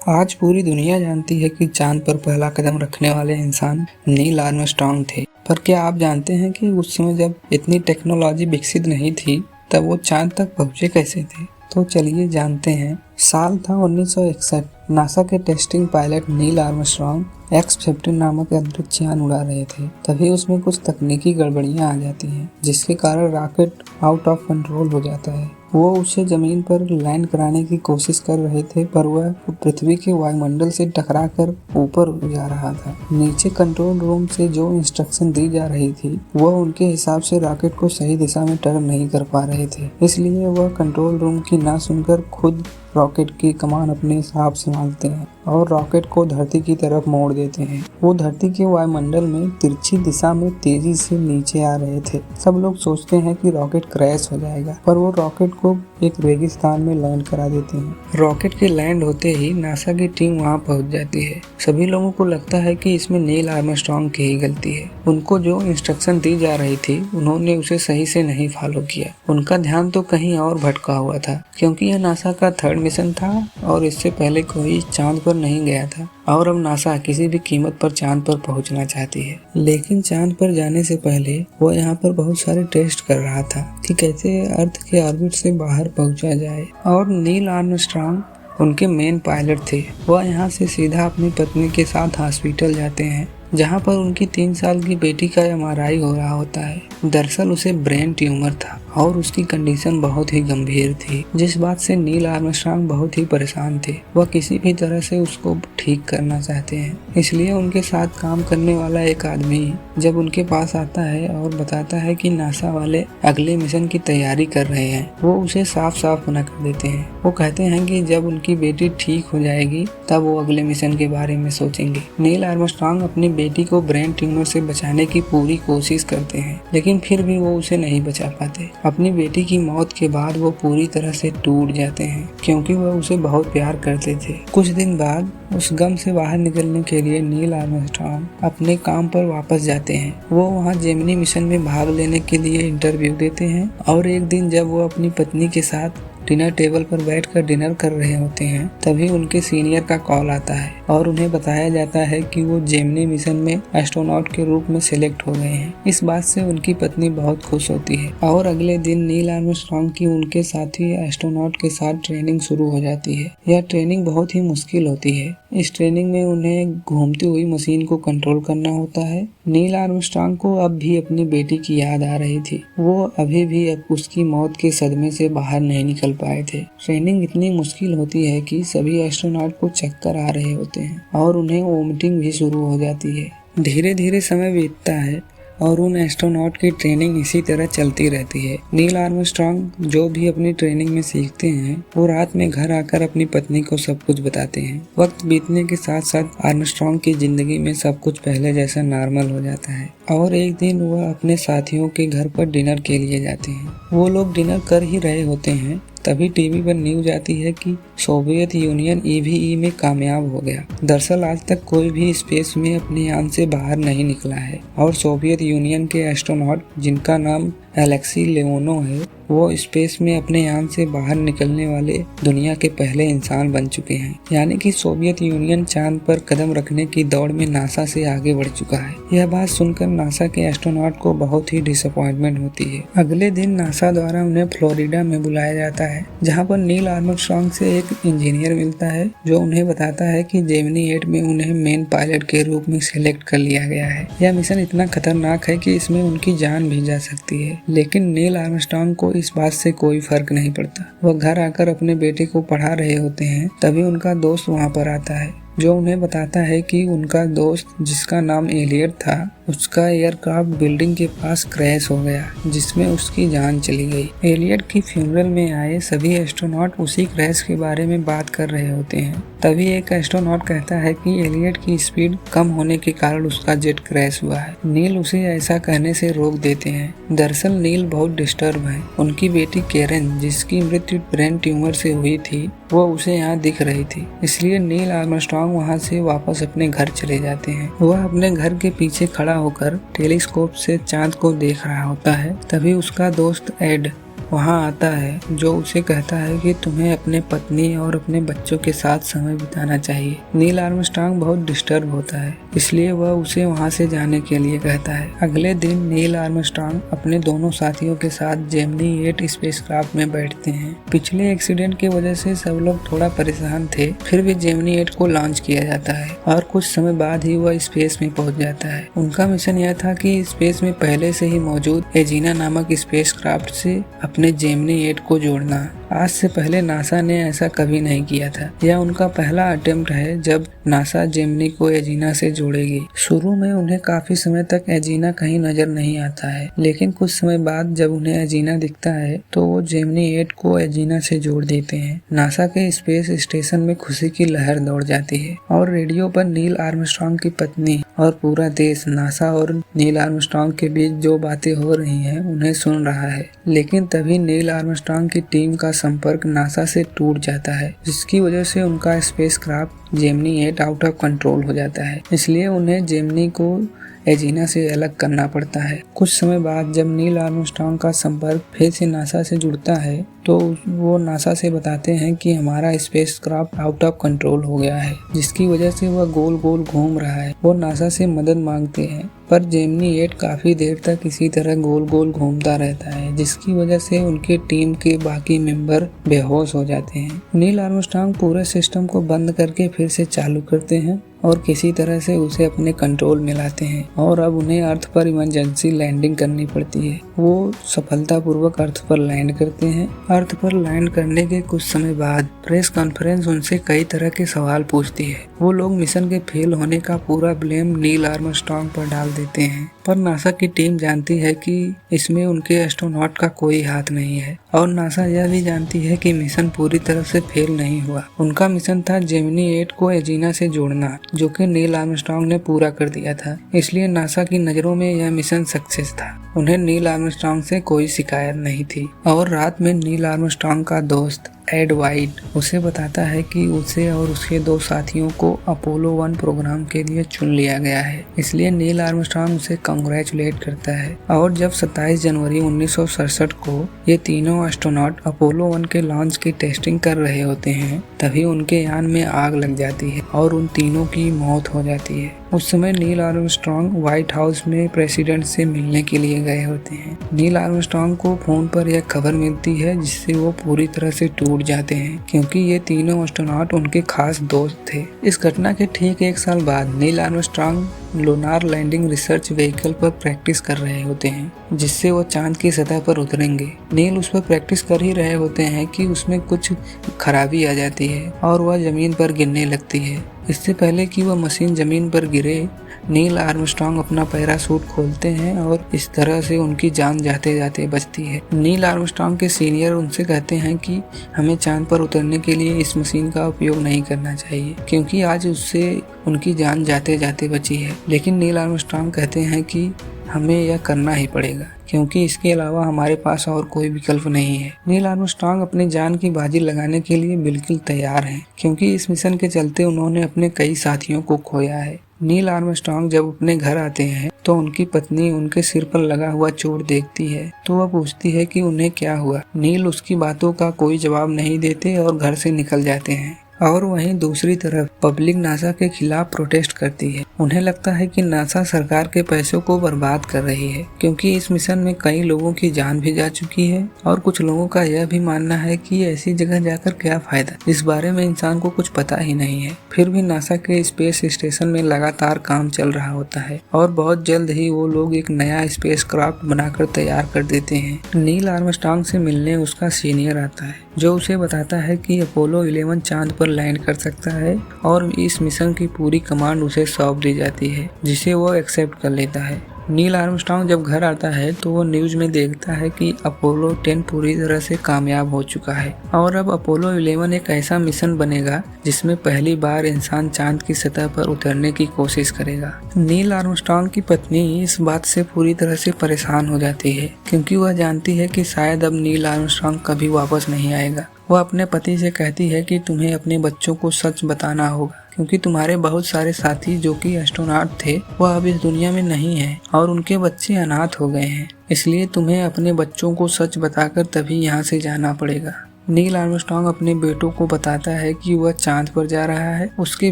आज पूरी दुनिया जानती है कि चांद पर पहला कदम रखने वाले इंसान नील आर्मस्ट्रांग थे। पर क्या आप जानते हैं कि उस समय जब इतनी टेक्नोलॉजी विकसित नहीं थी तब वो चांद तक पहुंचे कैसे थे? तो चलिए जानते हैं। साल था 1961। नासा के testing pilot Neil Armstrong X-15 नामक अंतरिक्ष यान उड़ा रहे थे। तभी उसमें कुछ तकनीकी गड़बड़ियां आ जाती हैं, जिसके कारण रॉकेट आउट ऑफ कंट्रोल हो जाता है। वो उसे जमीन पर लैंड कराने की कोशिश कर रहे थे, पर वह पृथ्वी के वायुमंडल से टकराकर ऊपर जा रहा था। नीचे कंट्रोल रूम से जो इंस्ट्रक्शन दी जा रही थी वह उनके हिसाब से रॉकेट को सही दिशा में टर्न नहीं कर पा रहे थे। इसलिए वह कंट्रोल रूम की ना सुनकर खुद रॉकेट की कमान अपने हिसाब संभालते हैं और रॉकेट को धरती की तरफ मोड़ देते हैं। वो धरती के वायुमंडल में तिरछी दिशा में तेजी से नीचे आ रहे थे। सब लोग सोचते हैं कि रॉकेट क्रैश हो जाएगा, पर वो रॉकेट को एक रेगिस्तान में लैंड करा देते हैं। रॉकेट के लैंड होते ही नासा की टीम वहां पहुंच जाती है। सभी लोगों को लगता है कि इसमें नील आर्मस्ट्रांग की ही गलती है। उनको जो इंस्ट्रक्शन दी जा रही थी उन्होंने उसे सही से नहीं फॉलो किया। उनका ध्यान तो कहीं और भटका हुआ था, क्योंकि यह नासा का 3rd मिशन था और इससे पहले कोई चांद पर नहीं गया था। और अब नासा किसी भी कीमत पर चांद पर पहुंचना चाहती है। लेकिन चांद पर जाने से पहले वो यहाँ पर बहुत सारे टेस्ट कर रहा था कि कैसे अर्थ के ऑर्बिट से बाहर पहुंचा जाए। और नील आर्मस्ट्रांग उनके मेन पायलट थे। वह यहाँ से सीधा अपनी पत्नी के साथ हॉस्पिटल जाते हैं, जहाँ पर उनकी 3 साल की बेटी का MRI हो रहा होता है। दरअसल उसे ब्रेन ट्यूमर था और उसकी कंडीशन बहुत ही गंभीर थी, जिस बात से नील आर्मस्ट्रांग बहुत ही परेशान थे। वह किसी भी तरह से उसको ठीक करना चाहते हैं। इसलिए उनके साथ काम करने वाला एक आदमी जब उनके पास आता है और बताता है कि नासा वाले अगले मिशन की तैयारी कर रहे हैं, वो उसे साफ साफ मना कर देते हैं। वो कहते हैं कि जब उनकी बेटी ठीक हो जाएगी तब वो अगले मिशन के बारे में सोचेंगे। नील आर्मस्ट्रांग अपनी बेटी को ब्रेन ट्यूमर से बचाने की पूरी कोशिश करते हैं, लेकिन फिर भी वो उसे नहीं बचा पाते। अपनी बेटी की मौत के बाद वो पूरी तरह से टूट जाते हैं, क्योंकि वह उसे बहुत प्यार करते थे। कुछ दिन बाद उस गम से बाहर निकलने के लिए नील आर्मस्ट्रांग अपने काम पर वापस जाते हैं। वो वहाँ जेमिनी मिशन में भाग लेने के लिए इंटरव्यू देते हैं और एक दिन जब वो अपनी पत्नी के साथ डिनर टेबल पर बैठकर डिनर कर रहे होते हैं, तभी उनके सीनियर का कॉल आता है और उन्हें बताया जाता है कि वो जेमिनी मिशन में एस्ट्रोनॉट के रूप में सिलेक्ट हो गए हैं। इस बात से उनकी पत्नी बहुत खुश होती है और अगले दिन नील आर्मस्ट्रांग की उनके साथी एस्ट्रोनॉट के साथ ट्रेनिंग शुरू हो जाती है। यह ट्रेनिंग बहुत ही मुश्किल होती है। इस ट्रेनिंग में उन्हें घूमती हुई मशीन को कंट्रोल करना होता है। नील आर्मस्ट्रांग को अब भी अपनी बेटी की याद आ रही थी। वो अभी भी उसकी मौत के सदमे से बाहर नहीं निकल पाए थे। ट्रेनिंग इतनी मुश्किल होती है कि सभी एस्ट्रोनॉट को चक्कर आ रहे होते हैं और उन्हें वोमिटिंग भी शुरू हो जाती है। धीरे धीरे समय बीतता है और उन एस्ट्रोनॉट की ट्रेनिंग इसी तरह चलती रहती है। नील आर्मस्ट्रांग जो भी अपनी ट्रेनिंग में सीखते हैं वो रात में घर आकर अपनी पत्नी को सब कुछ बताते हैं। वक्त बीतने के साथ साथ आर्मस्ट्रांग की जिंदगी में सब कुछ पहले जैसा नॉर्मल हो जाता है और एक दिन वह अपने साथियों के घर पर डिनर के लिए जाते हैं। वो लोग डिनर कर ही रहे होते हैं, तभी टीवी पर न्यूज आती है कि सोवियत यूनियन EVE में कामयाब हो गया। दरअसल आज तक कोई भी स्पेस में अपने यान से बाहर नहीं निकला है और सोवियत यूनियन के एस्ट्रोनॉट, जिनका नाम एलेक्सी लेओनोव है, वो स्पेस में अपने यान से बाहर निकलने वाले दुनिया के पहले इंसान बन चुके हैं। यानी कि सोवियत यूनियन चांद पर कदम रखने की दौड़ में नासा से आगे बढ़ चुका है। यह बात सुनकर नासा के एस्ट्रोनॉट को बहुत ही डिसअपॉइंटमेंट होती है। अगले दिन नासा द्वारा उन्हें फ्लोरिडा में बुलाया जाता है, जहाँ पर नील आर्मस्ट्रांग से एक इंजीनियर मिलता है जो उन्हें बताता है कि जेमिनी 8 में उन्हें मेन पायलट के रूप में सिलेक्ट कर लिया गया है। यह मिशन इतना खतरनाक है कि इसमें उनकी जान भी जा सकती है। लेकिन नील आर्मस्ट्रांग को इस बात से कोई फर्क नहीं पड़ता। वह घर आकर अपने बेटे को पढ़ा रहे होते हैं, तभी उनका दोस्त वहां पर आता है जो उन्हें बताता है कि उनका दोस्त, जिसका नाम एलियट था, उसका एयरक्राफ्ट बिल्डिंग के पास क्रैश हो गया, जिसमें उसकी जान चली गई। एलियट की फ्यूनरल में आए सभी एस्ट्रोनॉट उसी क्रैश के बारे में बात कर रहे होते हैं। तभी एक एस्ट्रोनॉट कहता है कि एलियट की स्पीड कम होने के कारण उसका जेट क्रैश हुआ है। नील उसे ऐसा कहने से रोक देते हैं। दरअसल नील बहुत डिस्टर्ब है। उनकी बेटी केरन, जिसकी मृत्यु ब्रेन ट्यूमर से हुई थी, वो उसे यहाँ दिख रही थी। इसलिए नील आर्मस्ट्रांग वहाँ से वापस अपने घर चले जाते हैं। वह अपने घर के पीछे खड़ा होकर टेलीस्कोप से चांद को देख रहा होता है। तभी उसका दोस्त एड वहाँ आता है, जो उसे कहता है कि तुम्हें अपने पत्नी और अपने बच्चों के साथ समय बिताना चाहिए। नील आर्मस्ट्रांग बहुत डिस्टर्ब होता है, इसलिए वह उसे वहाँ से जाने के लिए कहता है। अगले दिन नील आर्मस्ट्रांग अपने दोनों साथियों के साथ जेमिनी 8 स्पेसक्राफ्ट में बैठते हैं। पिछले एक्सीडेंट की वजह से सब लोग थोड़ा परेशान थे, फिर भी जेमिनी 8 को लॉन्च किया जाता है और कुछ समय बाद ही वह स्पेस में पहुंच जाता है। उनका मिशन यह था कि स्पेस में पहले से ही मौजूद एजीना नामक स्पेसक्राफ्ट से अपने जेमिनी 8 को जोड़ना। आज से पहले नासा ने ऐसा कभी नहीं किया था। यह उनका पहला अटेम्प्ट है जब नासा जेमिनी को एजीना से जोड़ेगी। शुरू में उन्हें काफी समय तक एजीना कहीं नजर नहीं आता है, लेकिन कुछ समय बाद जब उन्हें एजीना दिखता है तो वो जेमिनी 8 को एजीना से जोड़ देते हैं। नासा के स्पेस स्टेशन में खुशी की लहर दौड़ जाती है और रेडियो पर नील आर्मस्ट्रांग की पत्नी और पूरा देश नासा और नील आर्मस्ट्रांग के बीच जो बातें हो रही हैं उन्हें सुन रहा है। लेकिन तभी नील आर्मस्ट्रांग की टीम का संपर्क नासा से टूट जाता है, जिसकी वजह से उनका spacecraft Gemini 8 out of control हो जाता है। इसलिए उन्हें जेमिनी को एजीना से अलग करना पड़ता है। कुछ समय बाद जब नील आर्मस्ट्रांग का संपर्क फिर से नासा से जुड़ता है तो वो नासा से बताते हैं कि हमारा स्पेसक्राफ्ट आउट ऑफ कंट्रोल हो गया है, जिसकी वजह से वह गोल गोल घूम रहा है। वो नासा से मदद मांगते हैं, पर जेमिनी 8 काफी देर तक इसी तरह गोल गोल घूमता रहता है, जिसकी वजह से उनके टीम के बाकी मेंबर बेहोश हो जाते हैं। नील आर्मस्ट्रांग पूरे सिस्टम को बंद करके फिर से चालू करते हैं और किसी तरह से उसे अपने कंट्रोल में लाते हैं और अब उन्हें अर्थ पर इमरजेंसी लैंडिंग करनी पड़ती है। वो सफलतापूर्वक अर्थ पर लैंड करते हैं। अर्थ पर लैंड करने के कुछ समय बाद प्रेस कॉन्फ्रेंस उनसे कई तरह के सवाल पूछती है। वो लोग मिशन के फेल होने का पूरा ब्लेम नील आर्मस्ट्रांग पर डाल देते हैं, पर नासा की टीम जानती है कि इसमें उनके एस्ट्रोनॉट का कोई हाथ नहीं है और नासा यह भी जानती है कि मिशन पूरी तरह से फेल नहीं हुआ। उनका मिशन था जेमिनी 8 को एजीना से जोड़ना, जो कि नील आर्मस्ट्रांग ने पूरा कर दिया था। इसलिए नासा की नजरों में यह मिशन सक्सेस था। उन्हें नील आर्मस्ट्रांग से कोई शिकायत नहीं थी और रात में नील आर्मस्ट्रांग का दोस्त एड वाइट उसे बताता है कि उसे और उसके दो साथियों को अपोलो 1 प्रोग्राम के लिए चुन लिया गया है। इसलिए नील आर्मस्ट्रांग उसे कांग्रेचुलेट करता है और जब 27 जनवरी 1967 को ये तीनों एस्ट्रोनॉट अपोलो 1 के लॉन्च की टेस्टिंग कर रहे होते हैं, तभी उनके यान में आग लग जाती है और उन तीनों की मौत हो जाती है। उस समय नील आर्मस्ट्रांग व्हाइट हाउस में प्रेसिडेंट से मिलने के लिए गए होते हैं। नील आर्मस्ट्रांग को फोन पर यह खबर मिलती है, जिससे वो पूरी तरह से टूट जाते हैं, क्योंकि ये तीनों एस्ट्रोनॉट उनके खास दोस्त थे। इस घटना के ठीक एक साल बाद Neil Armstrong lunar landing research vehicle पर प्रैक्टिस कर रहे होते हैं, जिससे वो चांद की सतह पर उतरेंगे। नील उस पर प्रैक्टिस कर ही रहे होते हैं कि उसमें कुछ खराबी आ जाती है और वह जमीन पर गिरने लगती है। इससे पहले कि वह मशीन जमीन पर गिरे, नील आर्मस्ट्रांग अपना पैराशूट खोलते हैं और इस तरह से उनकी जान जाते जाते बचती है। नील आर्मस्ट्रांग के सीनियर उनसे कहते हैं कि हमें चांद पर उतरने के लिए इस मशीन का उपयोग नहीं करना चाहिए, क्योंकि आज उससे उनकी जान जाते जाते बची है। लेकिन नील आर्मस्ट्रांग कहते हैं कि हमें यह करना ही पड़ेगा, क्योंकि इसके अलावा हमारे पास और कोई विकल्प नहीं है। नील आर्मस्ट्रांग अपनी जान की बाजी लगाने के लिए बिल्कुल तैयार हैं, क्योंकि इस मिशन के चलते उन्होंने अपने कई साथियों को खोया है। नील आर्मस्ट्रांग जब अपने घर आते हैं तो उनकी पत्नी उनके सिर पर लगा हुआ चोट देखती है, तो वह पूछती है कि उन्हें क्या हुआ। नील उसकी बातों का कोई जवाब नहीं देते और घर से निकल जाते हैं। और वहीं दूसरी तरफ पब्लिक नासा के खिलाफ प्रोटेस्ट करती है। उन्हें लगता है कि नासा सरकार के पैसों को बर्बाद कर रही है, क्योंकि इस मिशन में कई लोगों की जान भी जा चुकी है और कुछ लोगों का यह भी मानना है कि ऐसी जगह जाकर क्या फायदा, इस बारे में इंसान को कुछ पता ही नहीं है। फिर भी नासा के स्पेस स्टेशन में लगातार काम चल रहा होता है और बहुत जल्द ही वो लोग एक नया स्पेसक्राफ्ट बनाकर तैयार कर देते हैं। नील आर्मस्ट्रांग से मिलने उसका सीनियर आता है, जो उसे बताता है कि अपोलो 11 चांद पर लैंड कर सकता है और इस मिशन की पूरी कमांड उसे सौंप दी जाती है, जिसे वो एक्सेप्ट कर लेता है। नील आर्मस्ट्रांग जब घर आता है तो वो न्यूज में देखता है कि अपोलो 10 पूरी तरह से कामयाब हो चुका है और अब अपोलो 11 एक ऐसा मिशन बनेगा जिसमें पहली बार इंसान चांद की सतह पर उतरने की कोशिश करेगा। नील आर्मस्ट्रांग की पत्नी इस बात से पूरी तरह से परेशान हो जाती है, क्योंकि वह जानती है कि शायद अब नील आर्मस्ट्रांग कभी वापस नहीं आएगा। वह अपने पति से कहती है कि तुम्हें अपने बच्चों को सच बताना होगा, क्योंकि तुम्हारे बहुत सारे साथी जो कि एस्ट्रोनॉट थे वह अब इस दुनिया में नहीं है और उनके बच्चे अनाथ हो गए हैं। इसलिए तुम्हें अपने बच्चों को सच बताकर तभी यहाँ से जाना पड़ेगा। नील आर्मस्ट्रांग अपने बेटों को बताता है कि वह चांद पर जा रहा है। उसके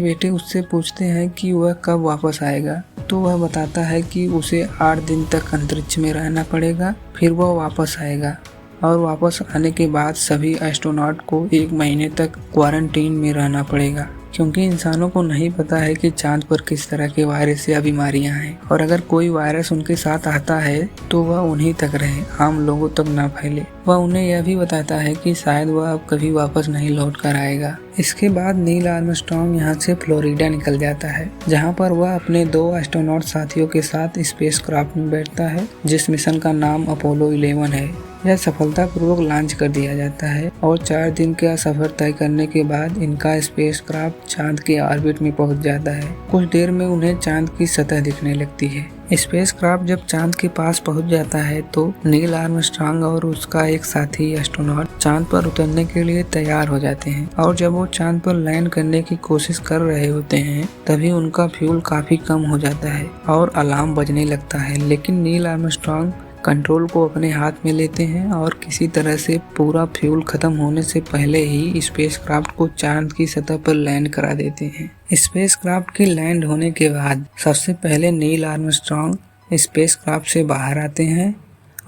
बेटे उससे पूछते हैं कि वह कब वापस आएगा, तो वह बताता है कि उसे 8 दिन तक अंतरिक्ष में रहना पड़ेगा, फिर वह वापस आएगा। और वापस आने के बाद सभी एस्ट्रोनॉट को 1 महीने तक क्वारंटीन में रहना पड़ेगा, क्योंकि इंसानों को नहीं पता है कि चांद पर किस तरह के वायरस या बीमारियां हैं, और अगर कोई वायरस उनके साथ आता है तो वह उन्हीं तक रहे, आम लोगों तक ना फैले। वह उन्हें यह भी बताता है कि शायद वह अब कभी वापस नहीं लौट कर आएगा। इसके बाद नील आर्मस्ट्रांग यहाँ से फ्लोरिडा निकल जाता है, जहाँ पर वह अपने 2 एस्ट्रोनॉट साथियों के साथ स्पेसक्राफ्ट में बैठता है, जिस मिशन का नाम अपोलो 11 है। यह सफलतापूर्वक लॉन्च कर दिया जाता है और 4 दिन का सफर तय करने के बाद इनका स्पेसक्राफ्ट चांद के ऑर्बिट में पहुंच जाता है। कुछ देर में उन्हें चांद की सतह दिखने लगती है। स्पेसक्राफ्ट जब चांद के पास पहुंच जाता है तो नील आर्मस्ट्रांग और उसका एक साथी एस्ट्रोनॉट चांद पर उतरने के लिए तैयार हो जाते हैं, और जब वो चांद पर लैंड करने की कोशिश कर रहे होते हैं तभी उनका फ्यूल काफी कम हो जाता है और अलार्म बजने लगता है। लेकिन नील आर्मस्ट्रांग कंट्रोल को अपने हाथ में लेते हैं और किसी तरह से पूरा फ्यूल खत्म होने से पहले ही स्पेसक्राफ्ट को चांद की सतह पर लैंड करा देते हैं। स्पेसक्राफ्ट के लैंड होने के बाद सबसे पहले नील आर्मस्ट्रांग स्पेसक्राफ्ट से बाहर आते हैं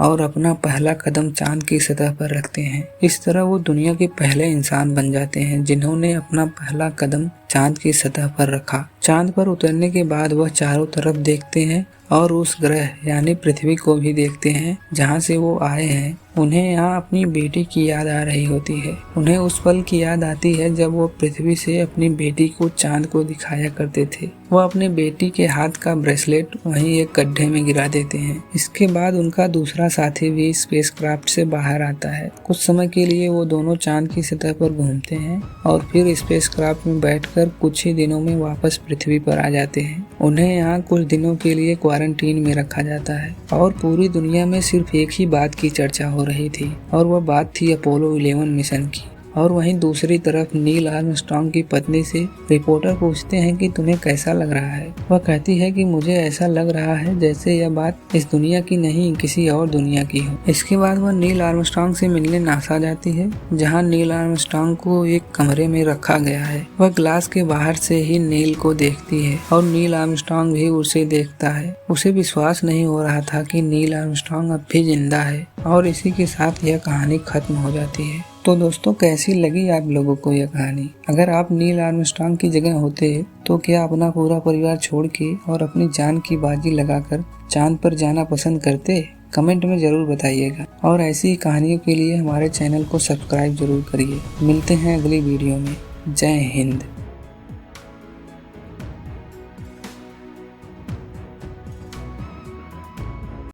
और अपना पहला कदम चांद की सतह पर रखते हैं। इस तरह वो दुनिया के पहले इंसान बन जाते हैं जिन्होंने अपना पहला कदम चांद की सतह पर रखा। चांद पर उतरने के बाद वह चारों तरफ देखते हैं और उस ग्रह यानी पृथ्वी को भी देखते हैं जहां से वो आए हैं। उन्हें यहाँ अपनी बेटी की याद आ रही होती है। उन्हें उस पल की याद आती है जब वो पृथ्वी से अपनी बेटी को चांद को दिखाया करते थे। वो अपने बेटी के हाथ का ब्रेसलेट वहीं एक गड्ढे में गिरा देते हैं। इसके बाद उनका दूसरा साथी भी स्पेसक्राफ्ट से बाहर आता है। कुछ समय के लिए वो दोनों चांद की सतह पर घूमते हैं और फिर स्पेसक्राफ्ट में बैठकर कुछ ही दिनों में वापस पृथ्वी पर आ जाते हैं। उन्हें यहाँ कुछ दिनों के लिए क्वारंटीन में रखा जाता है और पूरी दुनिया में सिर्फ एक ही बात की चर्चा हो रही थी, और वह बात थी अपोलो 11 मिशन की। और वहीं दूसरी तरफ नील आर्मस्ट्रांग की पत्नी से रिपोर्टर पूछते हैं कि तुम्हें कैसा लग रहा है। वह कहती है कि मुझे ऐसा लग रहा है जैसे यह बात इस दुनिया की नहीं किसी और दुनिया की हो। इसके बाद वह नील आर्मस्ट्रांग से मिलने नासा जाती है, जहां नील आर्मस्ट्रांग को एक कमरे में रखा गया है। वह ग्लास के बाहर से ही नील को देखती है और नील आर्मस्ट्रांग भी उसे देखता है। उसे विश्वास नहीं हो रहा था कि नील आर्मस्ट्रांग अब भी जिंदा है, और इसी के साथ यह कहानी खत्म हो जाती है। तो दोस्तों, कैसी लगी आप लोगों को यह कहानी? अगर आप नील आर्मस्ट्रांग की जगह होते तो क्या अपना पूरा परिवार छोड़ के और अपनी जान की बाजी लगाकर चांद पर जाना पसंद करते? कमेंट में जरूर बताइएगा, और ऐसी कहानियों के लिए हमारे चैनल को सब्सक्राइब जरूर करिए। मिलते हैं अगली वीडियो में। जय हिंद।